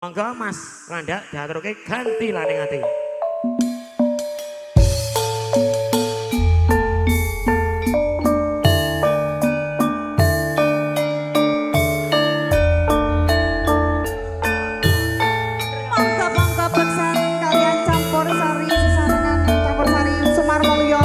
Monggo Mas Randa diaturke ganti laning ati. Mangga beksan kalian campur sari sesarengan campur sari Semar Mulyo.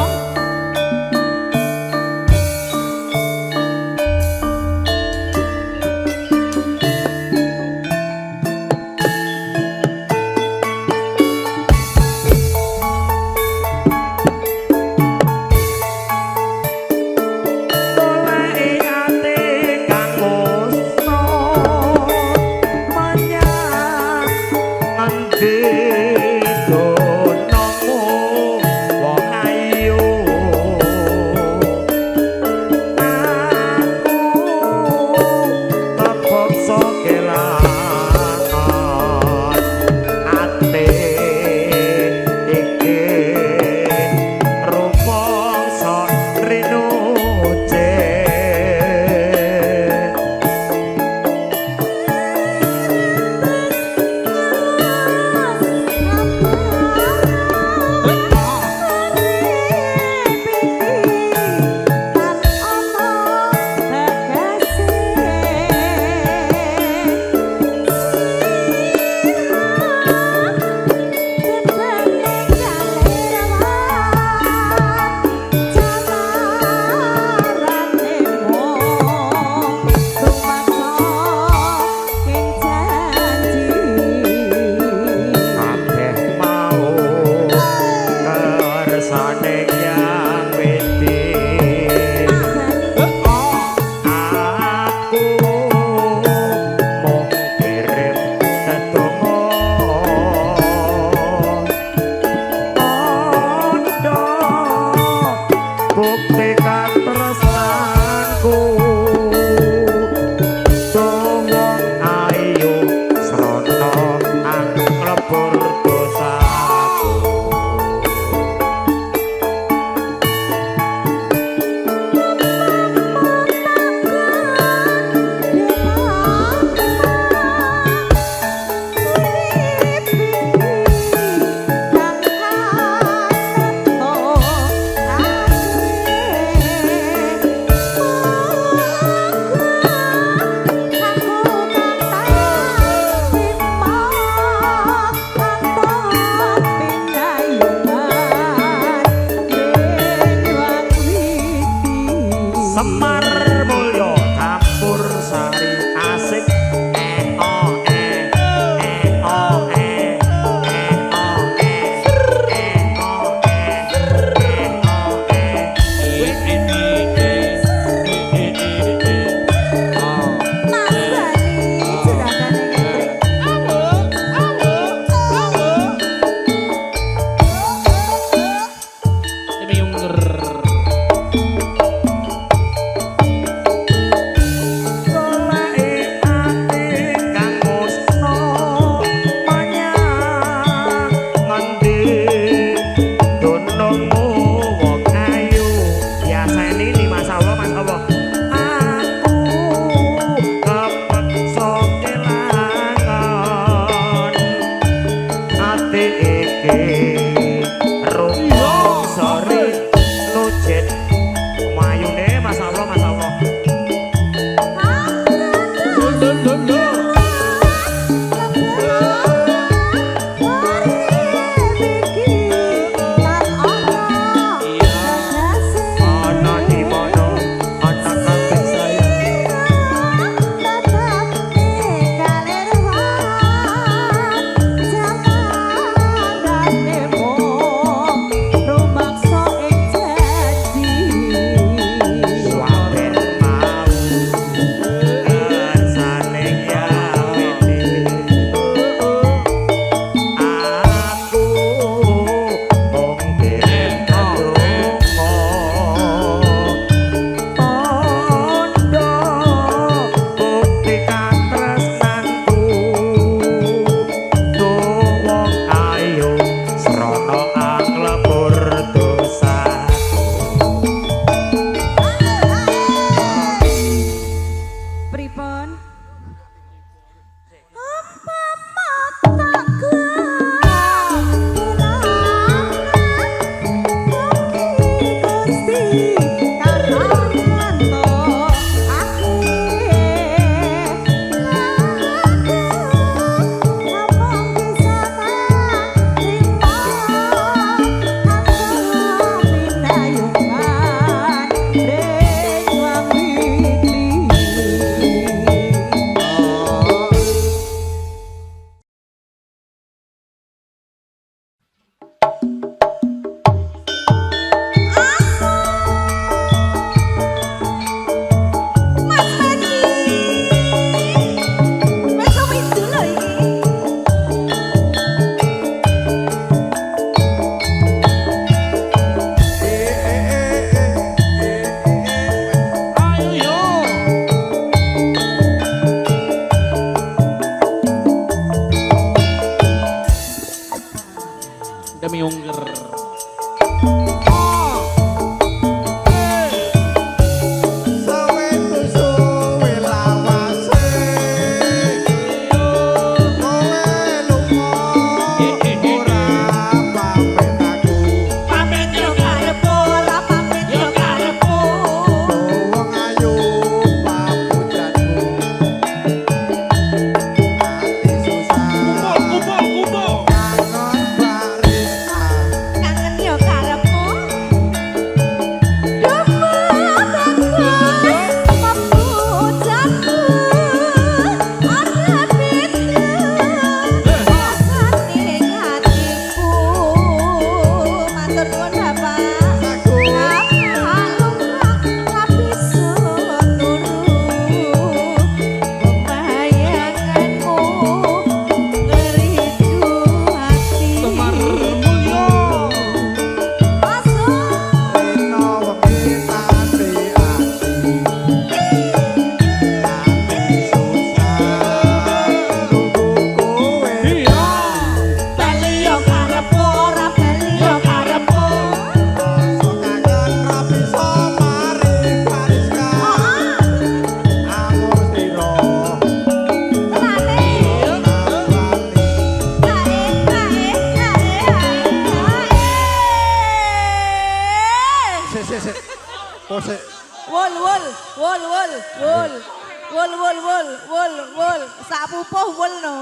wul, sak pupuh wul no.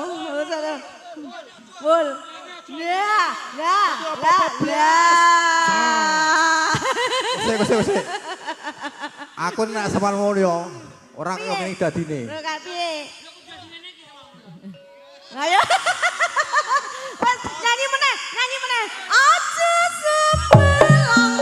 Wul. Ya, ya. Sik. Aku nek sampean mulya, ora kok ngene dadine. Ora piye? Ayo. Wes nyanyi meneh. Aja sebelang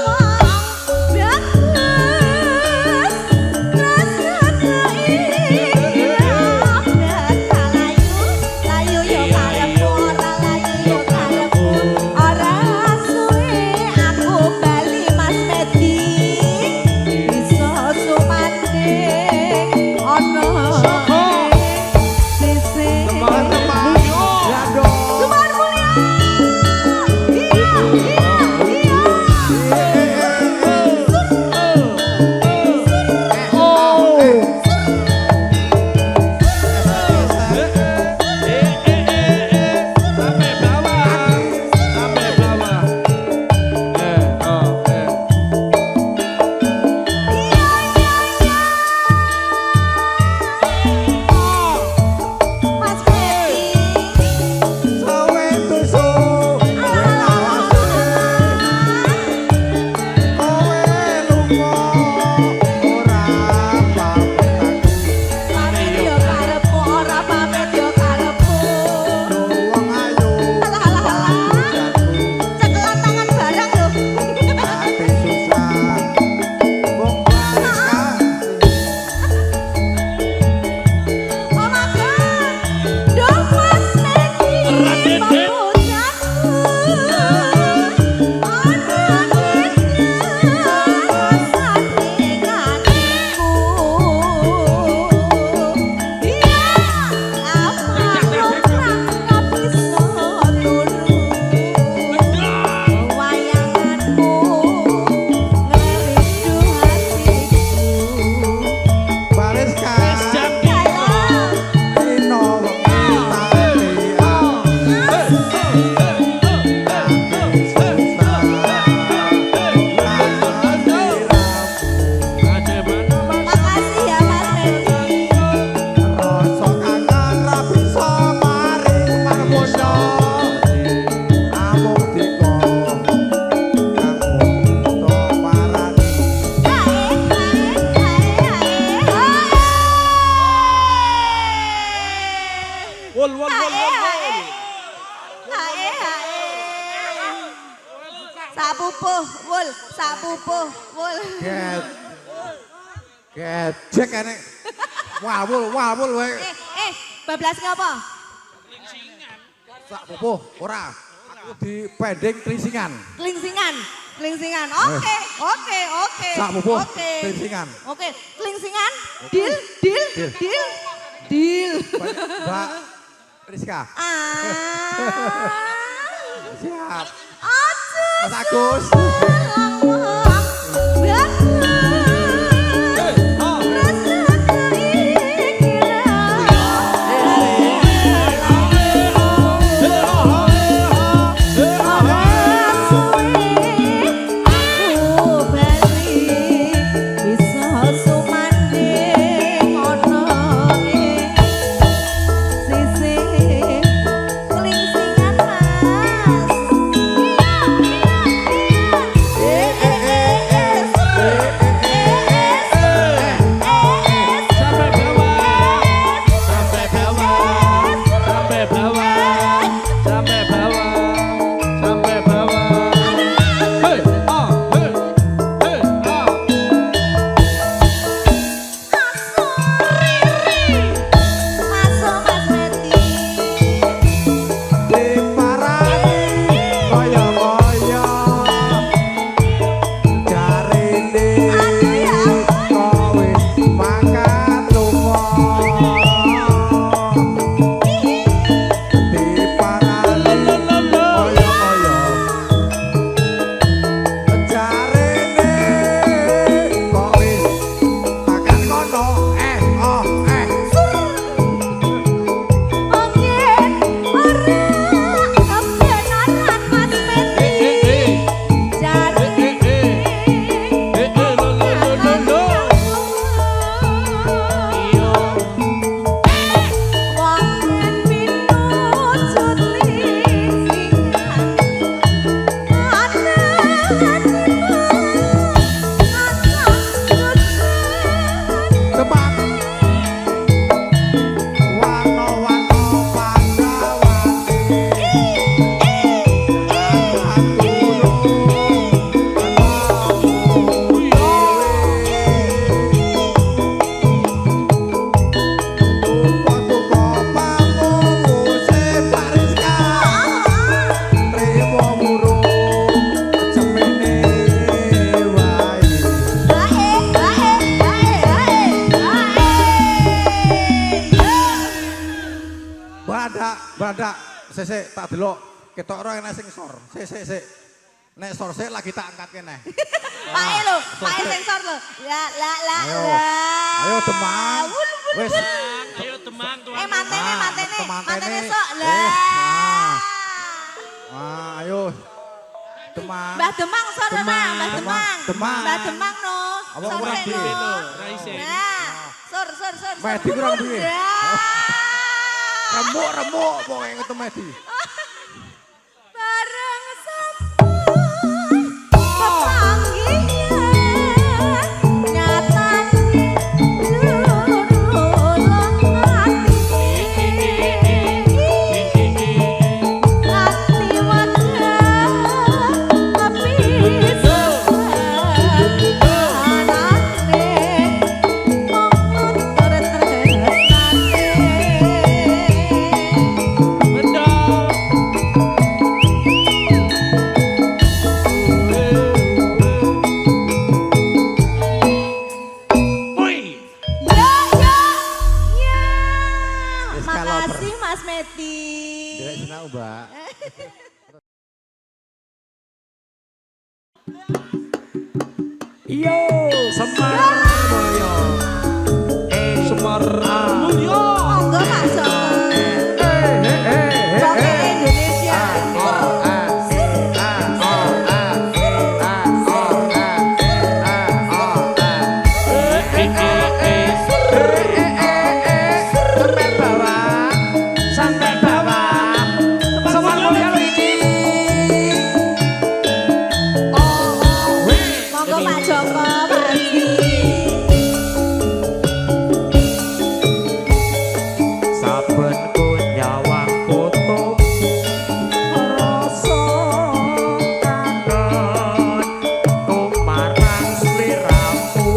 Sapupuh, wul. Gejek ene. Wawul wae. Bablas ngapa? Sak pupuh ora. Aku dipending klingsingan. Klingsingan. Oke. Sak pupuh klingsingan. Oke, klingsingan. Deal. Mbak Rizka. Siap. Mas Agus. Badak. Sik tak delok. Ketok ora enek sing sor. Sik. Nek sor sik lagi tak angkat kene. Pae lho, pae sensor lho. La. Ayo Demang. Wis. Ayo Demang tuan. Mantene sok. Lah. Ayo. Demang. Mbah Demang sor Mbah Demang. Demang. Mbah Demang no. Apa Sor kurang lho. piye lho, Raise. Nah, sor. Medi kurang piye? Lah. Remuk pokoke ketemu Medi. Bareng sampun pepanggihan nyatane lulung ati wadah pisan anane mongkon tresnane Betul. Woi. Ya. Wis kalau Makasih Mas Medi. Direk sinau, Mbak. Yo, Semar Mulyo. Semar Mulyo. Monggo Pak Joko. Joko Indonesia. Sampai bawah. Semar Mulyo iki. Monggo Pak Joko, Pak Haji. Saben ku nyawang foto rasa kangen kumarang sliramu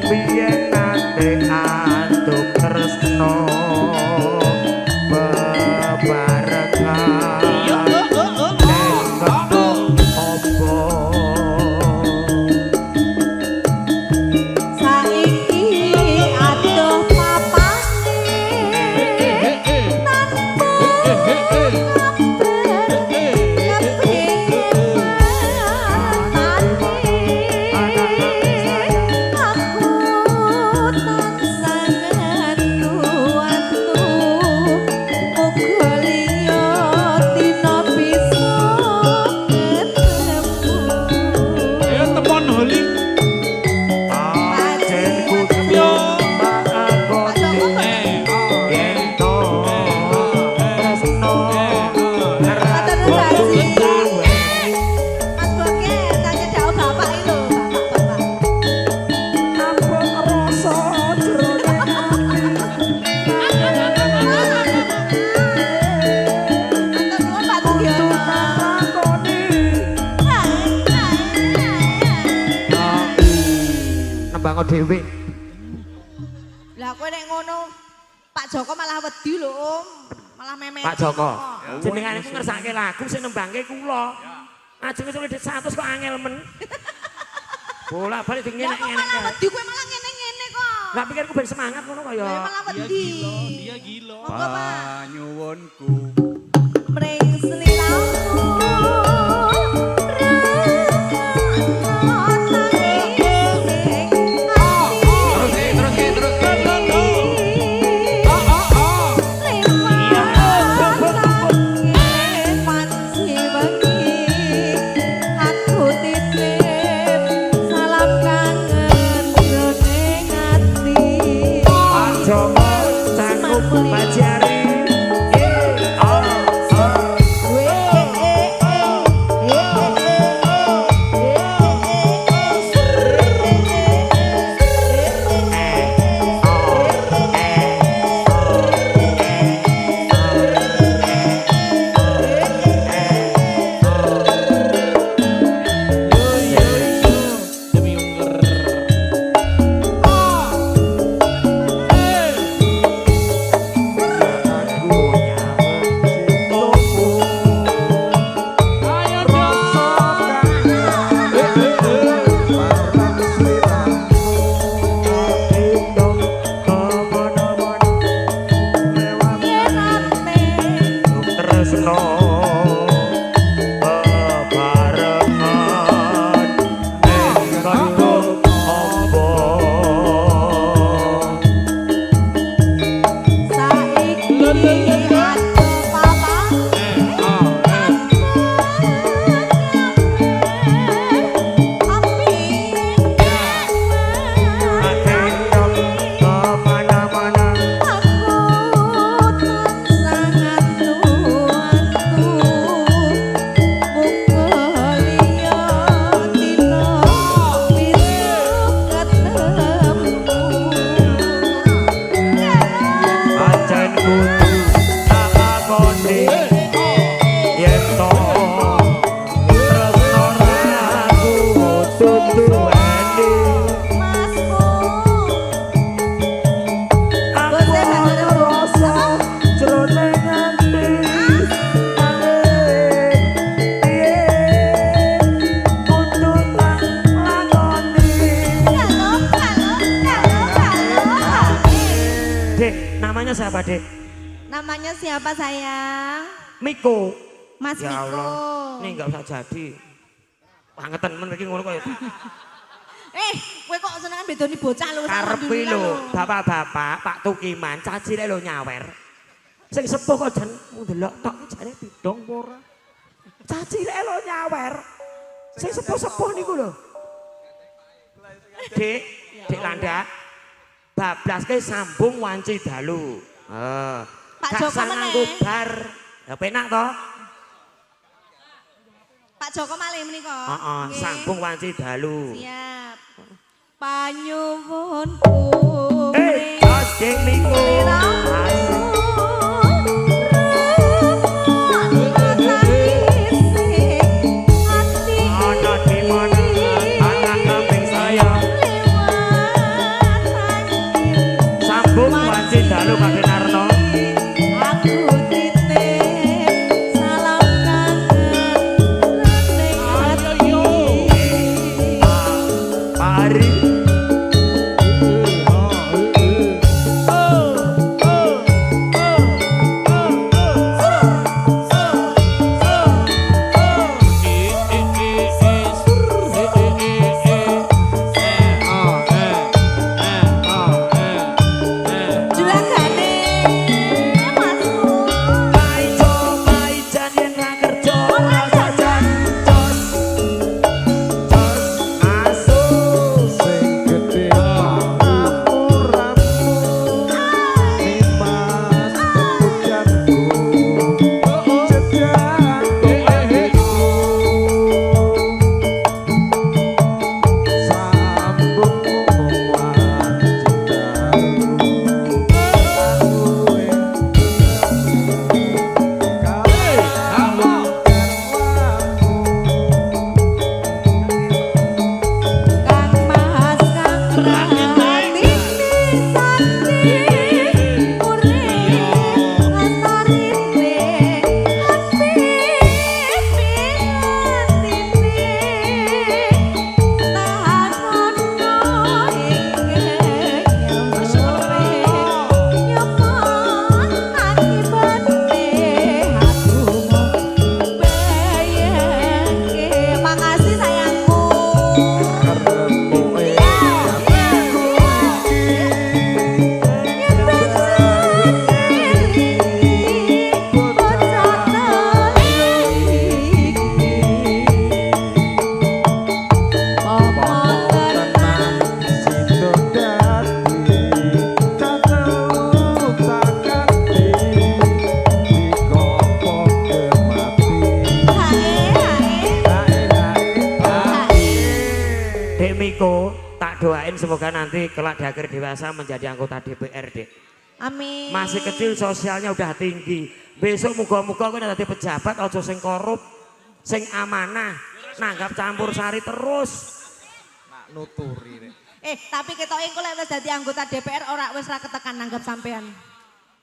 biyen nate antuk tresno bebarengan Saiki adoh papane tanpa Ayo temon holi. Pancen kudu maakoni yen to tresno Matur nuwun, Haji. Mas Boke, tanya jauh bapak itu, bapak. Ampun rasa jroning Matur nuwun, Pak Sugiono. nembang dhewe. Lah kowe nek ngono Pak Joko malah wedi lho, Om. Malah memet. Pak Joko, jenengane ku ngersake lagu sing nembangke kula. Ajeng wis udah 100 kok angel men. Bolak-balik Lah dingin kok malah wedi kowe malah ngene-ngene kok. Lah pikirku ben semangat ngono Lah kaya. malah Dia wedi. gila, dia gila. Monggo, Pak. Nyuwunku. Mring sliramu. Joko cangkup pacari. Dek, namanya siapa, Dek? Namanya siapa sayang? Miko. Mas Ya Miko. Allah, ini enggak usah jadi. Bangetan men iki ngono kok ya. Kowe kok senengan bedoni bocah lho. Karepe lho, bapak-bapak, Pak Tukiman, cacire lho nyawer. Sing sepuh kok jan ndelok tok jane bidong apa ora. Cacire lho nyawer. Sing sepuh-sepuh niku lho. Dik, Dik Landak. Bablaske sambung wanci dalu. Pak Gak Joko sang meneh. nganggo bar. Ya penak to? Pak Joko malih menika. Heeh, Nggih. sambung wanci dalu. Siap. Panyuwunku. Jos Dik Miko. Ana di mana anak kambing saya. Sambung wanci dalu Pak Narno. Aku titip salam kangen ning ati. Mari. Juragane Masku. Maijo maijan yen ra kerja ora jajan. Jos. Jos asus. Sing gede pamuramu Nimas pepujanku Cedak hatiku Sambung ngomong Kang Mas Kang Rani Sakti urip asarine hati piantine tahan ono ingkang sore nyepon akibate aku bayangke makasih sayangku. Dek Miko, tak doain semoga nanti kelak di akhir dewasa menjadi anggota DPR, Dek. Amin. Masih kecil sosialnya udah tinggi. Besok muga-muga kowe nanti pejabat aja sing korup, sing amanah, nanggap campur sari terus. nuturi nek. Tapi ketok engko lek wis dadi anggota DPR ora wis ra ketekan nanggap sampean.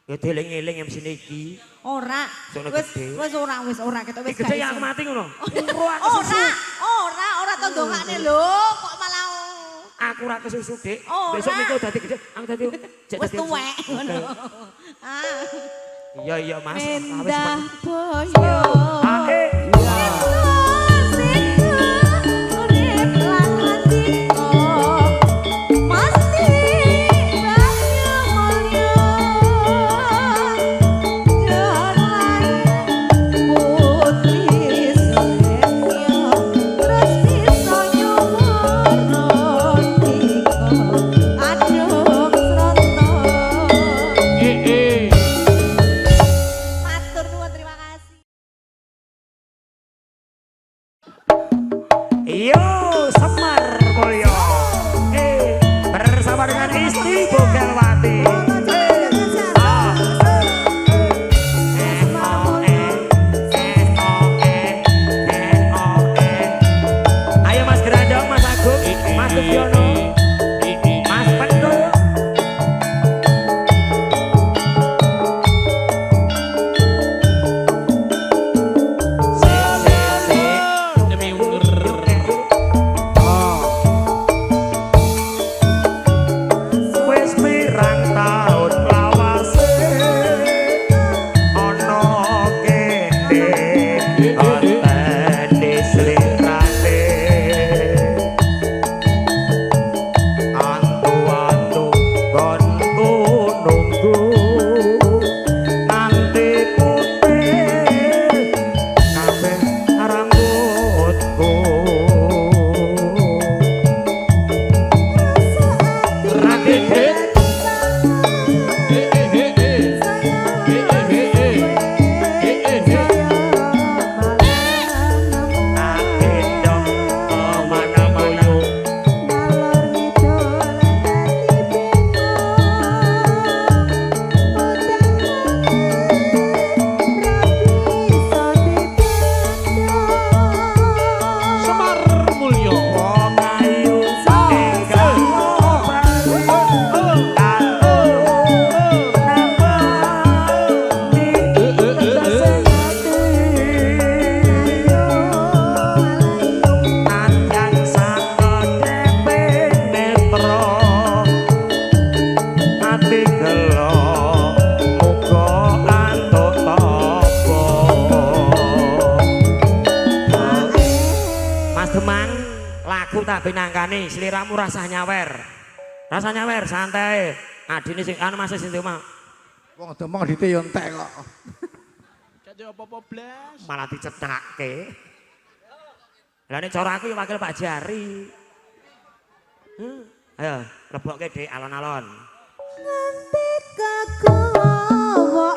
Ya dieling-eling MC niki. Ora. Sono Wis gede. wis ora ketok wis Iki gede yang iso. mati ngono. Ora tondongane lho, kok malah Aku ora kesusu, Dik. Ora. Besok Miko dadi gede, aku dadi wis tuwek ngono. Ah. Iya Mas. Mendah boyo. Ae. Matur nuwun, terima kasih. Yo Semar Mulyo. Bersama dengan istri Bogelwati. Ayo Mas Gerandong, Mas Agung, Mas Tubiono, Mas Pendul. Demi undur. Wes pirang ta tak binangkani seliramu rasa nyawer. Rasa nyawer santai. Adine sing anu Mas sing omah. Wong demong dite yo entek kok. Jadi apa-apa blas. Malah dicethake. Lah nek cara aku ya wakil Pak Jari. Ayo, lebokke Dik alon-alon. Nganti kagowo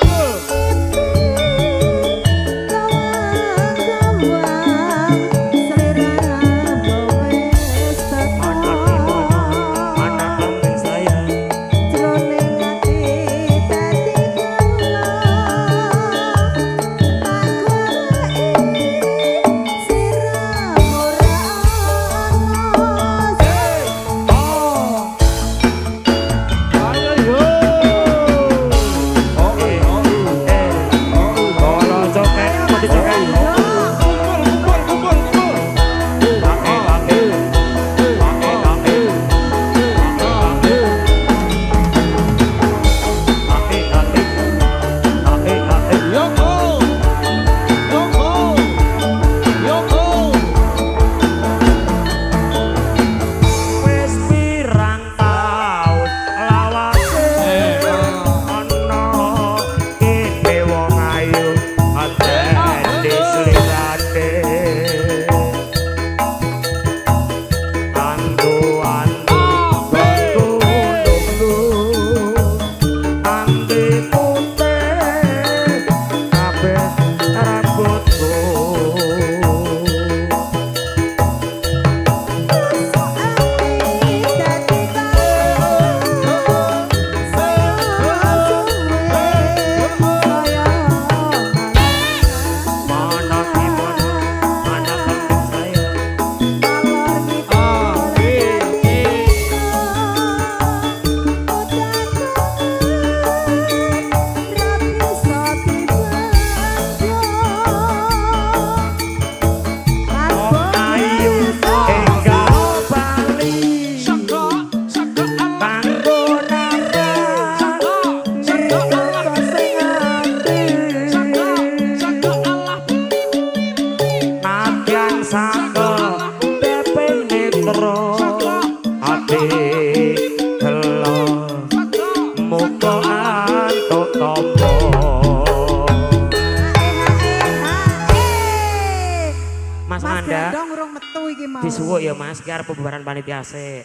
disuwuk ya Mas, ki arep pembubaran panitia sik.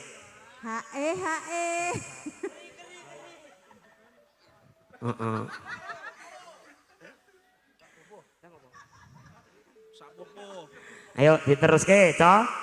Hae. Heeh. Ayo diteruske, Cok.